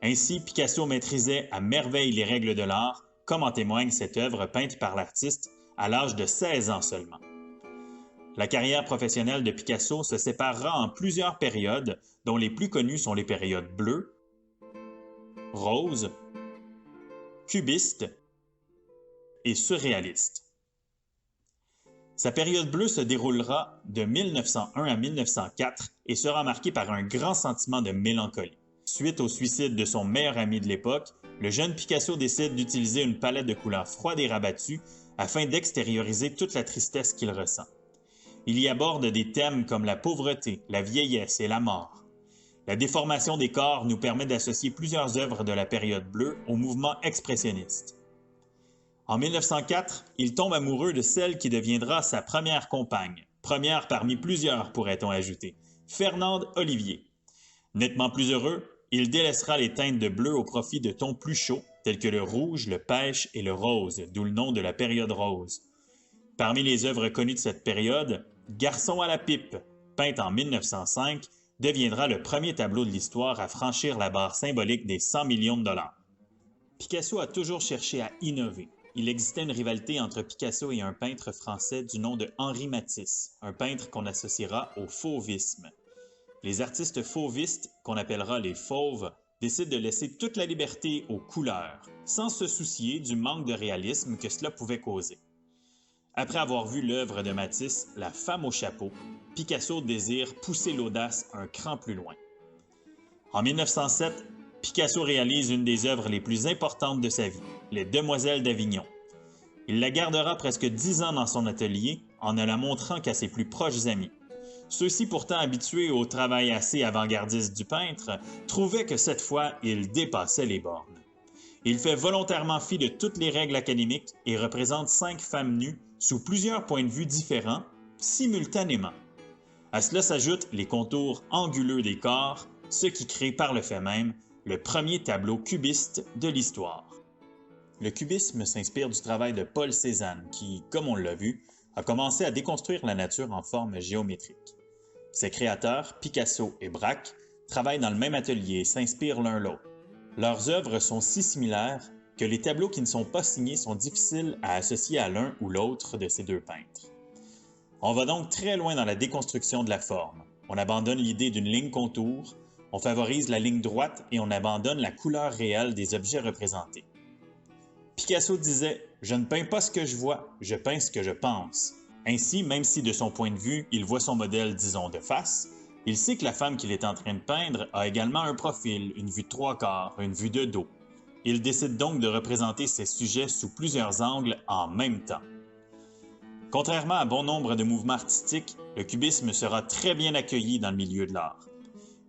S1: Ainsi, Picasso maîtrisait à merveille les règles de l'art, comme en témoigne cette œuvre peinte par l'artiste à l'âge de 16 ans seulement. La carrière professionnelle de Picasso se séparera en plusieurs périodes, dont les plus connues sont les périodes bleues, rose, cubiste et surréaliste. Sa période bleue se déroulera de 1901 à 1904 et sera marquée par un grand sentiment de mélancolie. Suite au suicide de son meilleur ami de l'époque, le jeune Picasso décide d'utiliser une palette de couleurs froides et rabattues afin d'extérioriser toute la tristesse qu'il ressent. Il y aborde des thèmes comme la pauvreté, la vieillesse et la mort. La déformation des corps nous permet d'associer plusieurs œuvres de la période bleue au mouvement expressionniste. En 1904, il tombe amoureux de celle qui deviendra sa première compagne, première parmi plusieurs pourrait-on ajouter, Fernande Olivier. Nettement plus heureux, il délaissera les teintes de bleu au profit de tons plus chauds, tels que le rouge, le pêche et le rose, d'où le nom de la période rose. Parmi les œuvres connues de cette période, Garçon à la pipe, peint en 1905, deviendra le premier tableau de l'histoire à franchir la barre symbolique des 100 millions de dollars. Picasso a toujours cherché à innover. Il existait une rivalité entre Picasso et un peintre français du nom de Henri Matisse, un peintre qu'on associera au fauvisme. Les artistes fauvistes, qu'on appellera les fauves, décident de laisser toute la liberté aux couleurs, sans se soucier du manque de réalisme que cela pouvait causer. Après avoir vu l'œuvre de Matisse, La femme au chapeau, Picasso désire pousser l'audace un cran plus loin. En 1907, Picasso réalise une des œuvres les plus importantes de sa vie, Les Demoiselles d'Avignon. Il la gardera presque 10 ans dans son atelier en ne la montrant qu'à ses plus proches amis. Ceux-ci, pourtant habitués au travail assez avant-gardiste du peintre, trouvaient que cette fois, il dépassait les bornes. Il fait volontairement fi de toutes les règles académiques et représente 5 femmes nues sous plusieurs points de vue différents, simultanément. À cela s'ajoutent les contours anguleux des corps, ce qui crée par le fait même le premier tableau cubiste de l'histoire. Le cubisme s'inspire du travail de Paul Cézanne qui, comme on l'a vu, a commencé à déconstruire la nature en forme géométrique. Ses créateurs, Picasso et Braque, travaillent dans le même atelier et s'inspirent l'un l'autre. Leurs œuvres sont si similaires que les tableaux qui ne sont pas signés sont difficiles à associer à l'un ou l'autre de ces deux peintres. On va donc très loin dans la déconstruction de la forme. On abandonne l'idée d'une ligne contour, on favorise la ligne droite et on abandonne la couleur réelle des objets représentés. Picasso disait « Je ne peins pas ce que je vois, je peins ce que je pense ». Ainsi, même si de son point de vue, il voit son modèle, disons, de face, il sait que la femme qu'il est en train de peindre a également un profil, une vue de 3/4, une vue de dos. Il décide donc de représenter ses sujets sous plusieurs angles en même temps. Contrairement à bon nombre de mouvements artistiques, le cubisme sera très bien accueilli dans le milieu de l'art.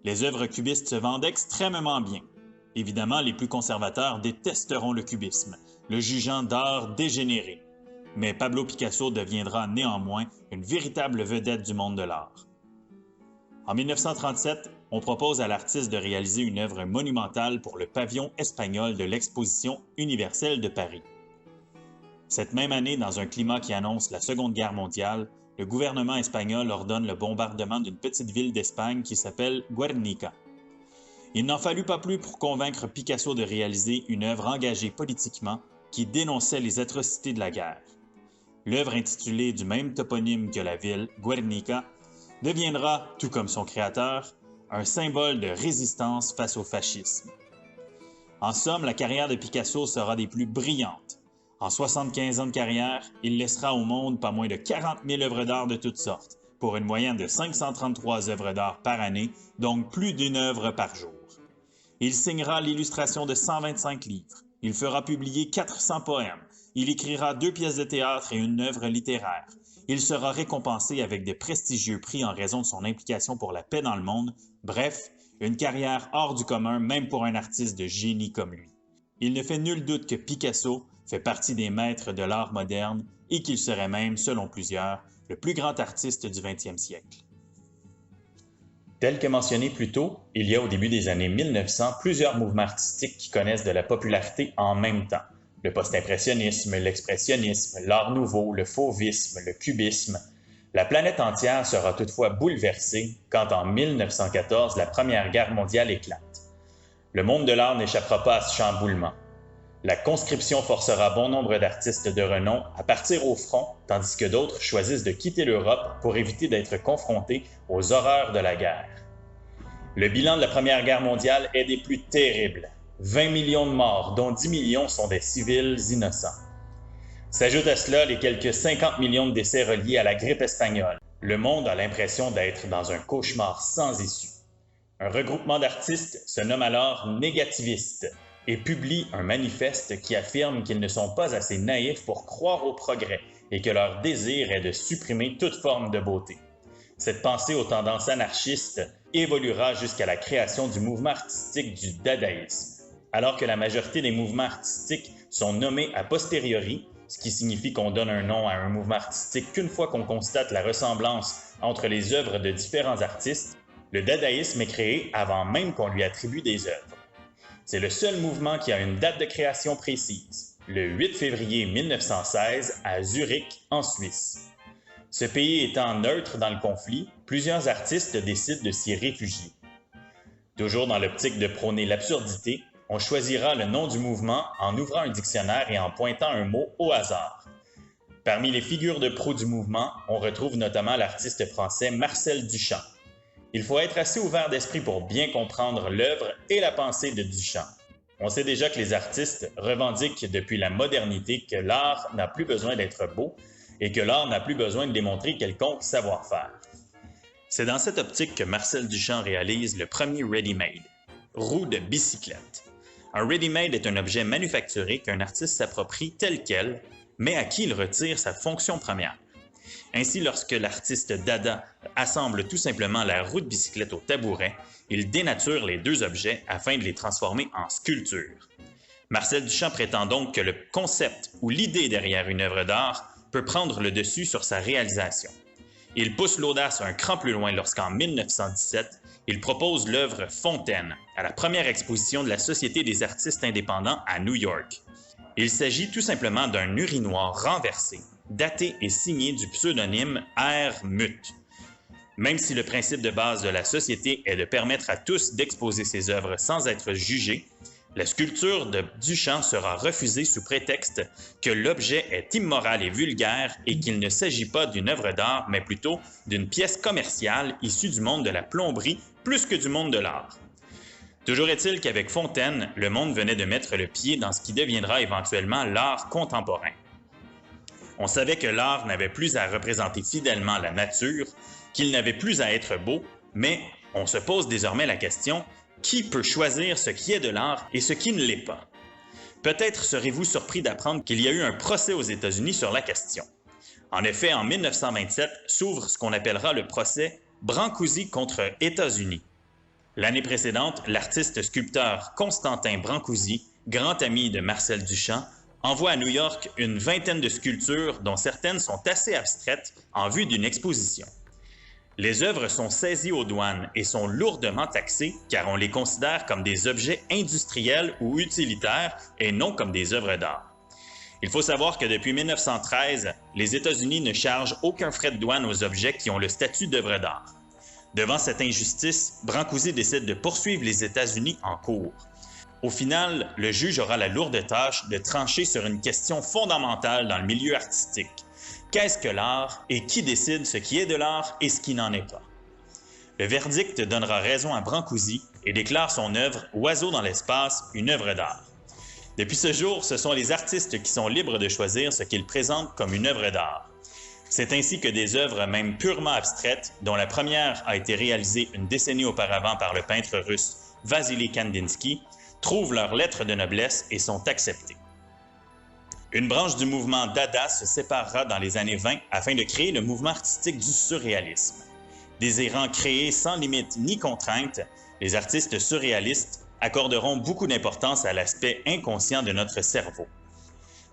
S1: Les œuvres cubistes se vendent extrêmement bien. Évidemment, les plus conservateurs détesteront le cubisme, le jugeant d'art dégénéré. Mais Pablo Picasso deviendra néanmoins une véritable vedette du monde de l'art. En 1937, on propose à l'artiste de réaliser une œuvre monumentale pour le pavillon espagnol de l'Exposition universelle de Paris. Cette même année, dans un climat qui annonce la Seconde Guerre mondiale, le gouvernement espagnol ordonne le bombardement d'une petite ville d'Espagne qui s'appelle Guernica. Il n'en fallut pas plus pour convaincre Picasso de réaliser une œuvre engagée politiquement qui dénonçait les atrocités de la guerre. L'œuvre intitulée du même toponyme que la ville, Guernica, deviendra, tout comme son créateur, un symbole de résistance face au fascisme. En somme, la carrière de Picasso sera des plus brillantes. En 75 ans de carrière, il laissera au monde pas moins de 40 000 œuvres d'art de toutes sortes, pour une moyenne de 533 œuvres d'art par année, donc plus d'une œuvre par jour. Il signera l'illustration de 125 livres. Il fera publier 400 poèmes. Il écrira 2 pièces de théâtre et une œuvre littéraire. Il sera récompensé avec de prestigieux prix en raison de son implication pour la paix dans le monde. Bref, une carrière hors du commun même pour un artiste de génie comme lui. Il ne fait nul doute que Picasso fait partie des maîtres de l'art moderne et qu'il serait même, selon plusieurs, le plus grand artiste du 20e siècle. Tel que mentionné plus tôt, il y a au début des années 1900 plusieurs mouvements artistiques qui connaissent de la popularité en même temps. Le post-impressionnisme, l'expressionnisme, l'art nouveau, le fauvisme, le cubisme. La planète entière sera toutefois bouleversée quand en 1914 la Première Guerre mondiale éclate. Le monde de l'art n'échappera pas à ce chamboulement. La conscription forcera bon nombre d'artistes de renom à partir au front, tandis que d'autres choisissent de quitter l'Europe pour éviter d'être confrontés aux horreurs de la guerre. Le bilan de la Première Guerre mondiale est des plus terribles. 20 millions de morts, dont 10 millions sont des civils innocents. S'ajoutent à cela les quelques 50 millions de décès reliés à la grippe espagnole. Le monde a l'impression d'être dans un cauchemar sans issue. Un regroupement d'artistes se nomme alors Négativistes et publie un manifeste qui affirme qu'ils ne sont pas assez naïfs pour croire au progrès et que leur désir est de supprimer toute forme de beauté. Cette pensée aux tendances anarchistes évoluera jusqu'à la création du mouvement artistique du dadaïsme, alors que la majorité des mouvements artistiques sont nommés a posteriori, ce qui signifie qu'on donne un nom à un mouvement artistique qu'une fois qu'on constate la ressemblance entre les œuvres de différents artistes. Le dadaïsme est créé avant même qu'on lui attribue des œuvres. C'est le seul mouvement qui a une date de création précise, le 8 février 1916 à Zurich, en Suisse. Ce pays étant neutre dans le conflit, plusieurs artistes décident de s'y réfugier. Toujours dans l'optique de prôner l'absurdité, on choisira le nom du mouvement en ouvrant un dictionnaire et en pointant un mot au hasard. Parmi les figures de proue du mouvement, on retrouve notamment l'artiste français Marcel Duchamp. Il faut être assez ouvert d'esprit pour bien comprendre l'œuvre et la pensée de Duchamp. On sait déjà que les artistes revendiquent depuis la modernité que l'art n'a plus besoin d'être beau et que l'art n'a plus besoin de démontrer quelconque savoir-faire. C'est dans cette optique que Marcel Duchamp réalise le premier ready-made, roue de bicyclette. Un ready-made est un objet manufacturé qu'un artiste s'approprie tel quel, mais à qui il retire sa fonction première. Ainsi, lorsque l'artiste Dada assemble tout simplement la roue de bicyclette au tabouret, il dénature les deux objets afin de les transformer en sculpture. Marcel Duchamp prétend donc que le concept ou l'idée derrière une œuvre d'art peut prendre le dessus sur sa réalisation. Il pousse l'audace un cran plus loin lorsqu'en 1917, il propose l'œuvre Fontaine à la première exposition de la Société des artistes indépendants à New York. Il s'agit tout simplement d'un urinoir renversé, daté et signé du pseudonyme R. Mutt. Même si le principe de base de la société est de permettre à tous d'exposer ses œuvres sans être jugés, la sculpture de Duchamp sera refusée sous prétexte que l'objet est immoral et vulgaire et qu'il ne s'agit pas d'une œuvre d'art, mais plutôt d'une pièce commerciale issue du monde de la plomberie plus que du monde de l'art. Toujours est-il qu'avec Fontaine, le monde venait de mettre le pied dans ce qui deviendra éventuellement l'art contemporain. On savait que l'art n'avait plus à représenter fidèlement la nature, qu'il n'avait plus à être beau, mais on se pose désormais la question: qui peut choisir ce qui est de l'art et ce qui ne l'est pas? Peut-être serez-vous surpris d'apprendre qu'il y a eu un procès aux États-Unis sur la question. En effet, en 1927 s'ouvre ce qu'on appellera le procès Brancusi contre États-Unis. L'année précédente, l'artiste sculpteur Constantin Brancusi, grand ami de Marcel Duchamp, envoie à New York une vingtaine de sculptures dont certaines sont assez abstraites en vue d'une exposition. Les œuvres sont saisies aux douanes et sont lourdement taxées car on les considère comme des objets industriels ou utilitaires et non comme des œuvres d'art. Il faut savoir que depuis 1913, les États-Unis ne chargent aucun frais de douane aux objets qui ont le statut d'œuvre d'art. Devant cette injustice, Brancusi décide de poursuivre les États-Unis en cours. Au final, le juge aura la lourde tâche de trancher sur une question fondamentale dans le milieu artistique. Qu'est-ce que l'art et qui décide ce qui est de l'art et ce qui n'en est pas? Le verdict donnera raison à Brancusi et déclare son œuvre « Oiseau dans l'espace » une œuvre d'art. Depuis ce jour, ce sont les artistes qui sont libres de choisir ce qu'ils présentent comme une œuvre d'art. C'est ainsi que des œuvres même purement abstraites, dont la première a été réalisée une décennie auparavant par le peintre russe Vassili Kandinsky, trouvent leur lettre de noblesse et sont acceptées. Une branche du mouvement Dada se séparera dans les années 20 afin de créer le mouvement artistique du surréalisme. Désirant créer sans limite ni contrainte, les artistes surréalistes accorderont beaucoup d'importance à l'aspect inconscient de notre cerveau.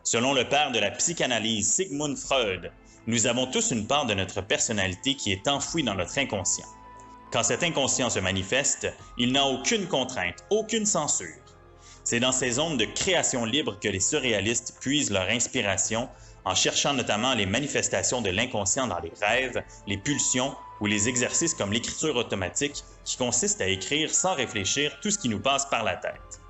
S1: Selon le père de la psychanalyse Sigmund Freud, nous avons tous une part de notre personnalité qui est enfouie dans notre inconscient. Quand cet inconscient se manifeste, il n'a aucune contrainte, aucune censure. C'est dans ces zones de création libre que les surréalistes puisent leur inspiration en cherchant notamment les manifestations de l'inconscient dans les rêves, les pulsions ou les exercices comme l'écriture automatique qui consiste à écrire sans réfléchir tout ce qui nous passe par la tête.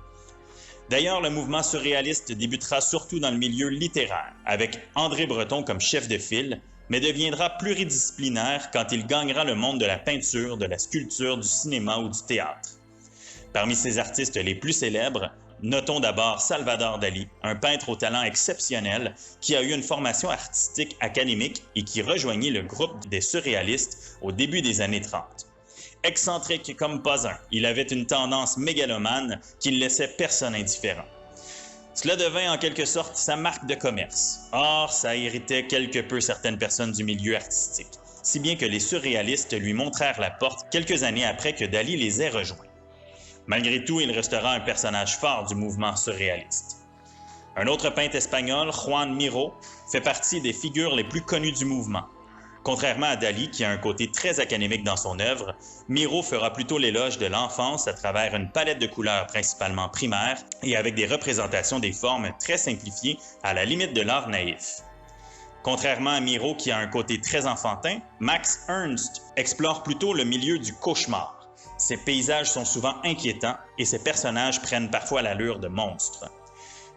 S1: D'ailleurs, le mouvement surréaliste débutera surtout dans le milieu littéraire, avec André Breton comme chef de file, mais deviendra pluridisciplinaire quand il gagnera le monde de la peinture, de la sculpture, du cinéma ou du théâtre. Parmi ses artistes les plus célèbres, notons d'abord Salvador Dali, un peintre au talent exceptionnel qui a eu une formation artistique académique et qui rejoignit le groupe des surréalistes au début des années 30. Excentrique comme pas un, il avait une tendance mégalomane qui ne laissait personne indifférent. Cela devint en quelque sorte sa marque de commerce. Or, ça irritait quelque peu certaines personnes du milieu artistique, si bien que les surréalistes lui montrèrent la porte quelques années après que Dali les ait rejoints. Malgré tout, il restera un personnage fort du mouvement surréaliste. Un autre peintre espagnol, Juan Miró, fait partie des figures les plus connues du mouvement. Contrairement à Dali, qui a un côté très académique dans son œuvre, Miró fera plutôt l'éloge de l'enfance à travers une palette de couleurs principalement primaires et avec des représentations des formes très simplifiées à la limite de l'art naïf. Contrairement à Miró, qui a un côté très enfantin, Max Ernst explore plutôt le milieu du cauchemar. Ses paysages sont souvent inquiétants et ses personnages prennent parfois l'allure de monstres.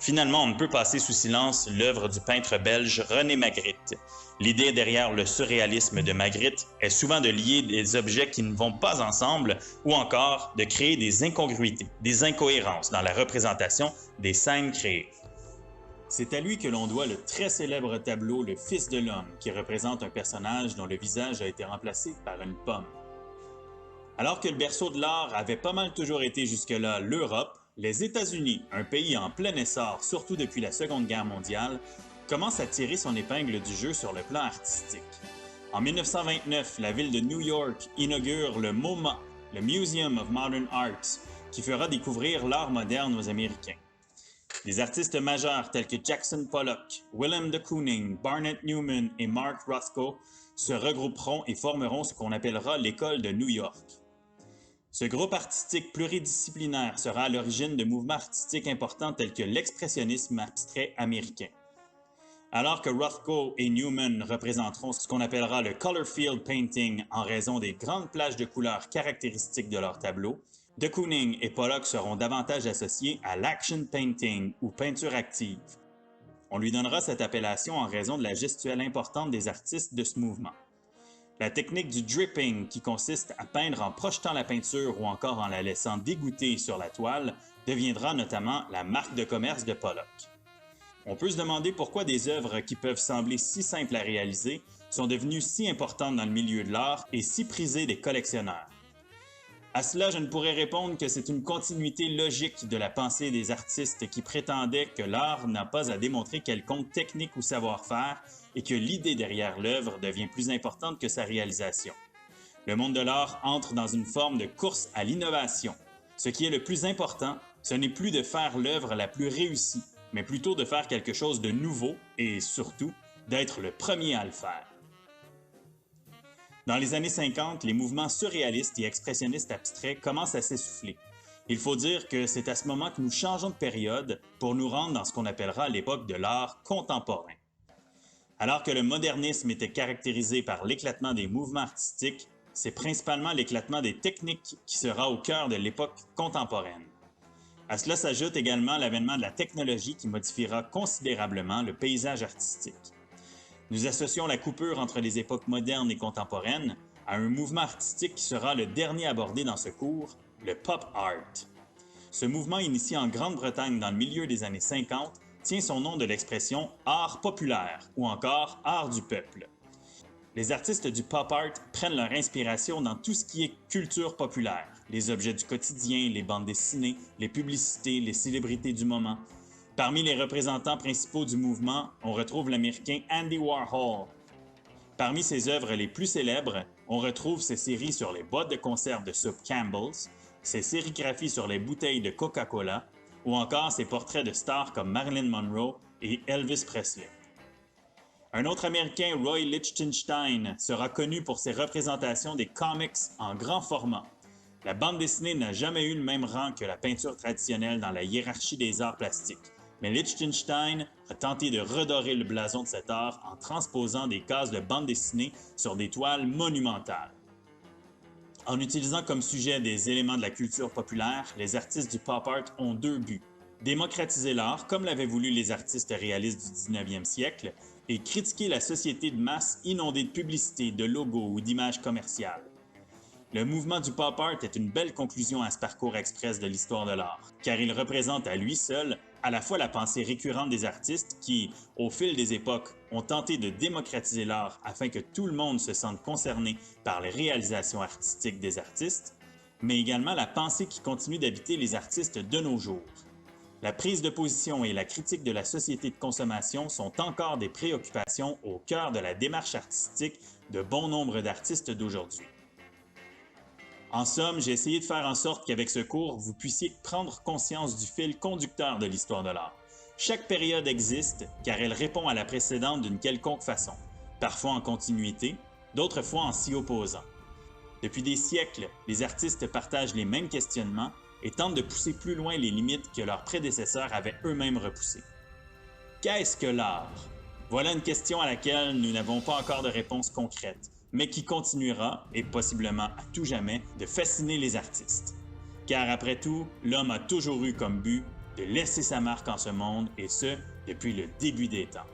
S1: Finalement, on ne peut passer sous silence l'œuvre du peintre belge René Magritte. L'idée derrière le surréalisme de Magritte est souvent de lier des objets qui ne vont pas ensemble ou encore de créer des incongruités, des incohérences dans la représentation des scènes créées. C'est à lui que l'on doit le très célèbre tableau Le Fils de l'homme, qui représente un personnage dont le visage a été remplacé par une pomme. Alors que le berceau de l'art avait pas mal toujours été jusque-là l'Europe, les États-Unis, un pays en plein essor, surtout depuis la Seconde Guerre mondiale, commence à tirer son épingle du jeu sur le plan artistique. En 1929, la ville de New York inaugure le MoMA, le Museum of Modern Arts, qui fera découvrir l'art moderne aux Américains. Des artistes majeurs tels que Jackson Pollock, Willem de Kooning, Barnett Newman et Mark Rothko se regrouperont et formeront ce qu'on appellera l'École de New York. Ce groupe artistique pluridisciplinaire sera à l'origine de mouvements artistiques importants tels que l'expressionnisme abstrait américain. Alors que Rothko et Newman représenteront ce qu'on appellera le color field painting en raison des grandes plages de couleurs caractéristiques de leurs tableaux, de Kooning et Pollock seront davantage associés à l'action painting ou peinture active. On lui donnera cette appellation en raison de la gestuelle importante des artistes de ce mouvement. La technique du dripping, qui consiste à peindre en projetant la peinture ou encore en la laissant dégoûter sur la toile, deviendra notamment la marque de commerce de Pollock. On peut se demander pourquoi des œuvres qui peuvent sembler si simples à réaliser sont devenues si importantes dans le milieu de l'art et si prisées des collectionneurs. À cela, je ne pourrais répondre que c'est une continuité logique de la pensée des artistes qui prétendaient que l'art n'a pas à démontrer quelconque technique ou savoir-faire et que l'idée derrière l'œuvre devient plus importante que sa réalisation. Le monde de l'art entre dans une forme de course à l'innovation. Ce qui est le plus important, ce n'est plus de faire l'œuvre la plus réussie, mais plutôt de faire quelque chose de nouveau et, surtout, d'être le premier à le faire. Dans les années 50, les mouvements surréalistes et expressionnistes abstraits commencent à s'essouffler. Il faut dire que c'est à ce moment que nous changeons de période pour nous rendre dans ce qu'on appellera l'époque de l'art contemporain. Alors que le modernisme était caractérisé par l'éclatement des mouvements artistiques, c'est principalement l'éclatement des techniques qui sera au cœur de l'époque contemporaine. À cela s'ajoute également l'avènement de la technologie qui modifiera considérablement le paysage artistique. Nous associons la coupure entre les époques modernes et contemporaines à un mouvement artistique qui sera le dernier abordé dans ce cours, le pop art. Ce mouvement initié en Grande-Bretagne dans le milieu des années 50 tient son nom de l'expression « art populaire » ou encore « art du peuple ». Les artistes du pop art prennent leur inspiration dans tout ce qui est culture populaire, les objets du quotidien, les bandes dessinées, les publicités, les célébrités du moment. Parmi les représentants principaux du mouvement, on retrouve l'Américain Andy Warhol. Parmi ses œuvres les plus célèbres, on retrouve ses séries sur les boîtes de conserve de soupe Campbell's, ses sérigraphies sur les bouteilles de Coca-Cola, ou encore ses portraits de stars comme Marilyn Monroe et Elvis Presley. Un autre Américain, Roy Lichtenstein, sera connu pour ses représentations des comics en grand format. La bande dessinée n'a jamais eu le même rang que la peinture traditionnelle dans la hiérarchie des arts plastiques, mais Lichtenstein a tenté de redorer le blason de cet art en transposant des cases de bande dessinée sur des toiles monumentales. En utilisant comme sujet des éléments de la culture populaire, les artistes du pop art ont deux buts. Démocratiser l'art, comme l'avaient voulu les artistes réalistes du 19e siècle, et critiquer la société de masse inondée de publicité, de logos ou d'images commerciales. Le mouvement du pop art est une belle conclusion à ce parcours express de l'histoire de l'art, car il représente à lui seul à la fois la pensée récurrente des artistes qui, au fil des époques, ont tenté de démocratiser l'art afin que tout le monde se sente concerné par les réalisations artistiques des artistes, mais également la pensée qui continue d'habiter les artistes de nos jours. La prise de position et la critique de la société de consommation sont encore des préoccupations au cœur de la démarche artistique de bon nombre d'artistes d'aujourd'hui. En somme, j'ai essayé de faire en sorte qu'avec ce cours, vous puissiez prendre conscience du fil conducteur de l'histoire de l'art. Chaque période existe car elle répond à la précédente d'une quelconque façon, parfois en continuité, d'autres fois en s'y opposant. Depuis des siècles, les artistes partagent les mêmes questionnements et tentent de pousser plus loin les limites que leurs prédécesseurs avaient eux-mêmes repoussées. Qu'est-ce que l'art? Voilà une question à laquelle nous n'avons pas encore de réponse concrète, mais qui continuera, et possiblement à tout jamais, de fasciner les artistes. Car après tout, l'homme a toujours eu comme but de laisser sa marque en ce monde, et ce, depuis le début des temps.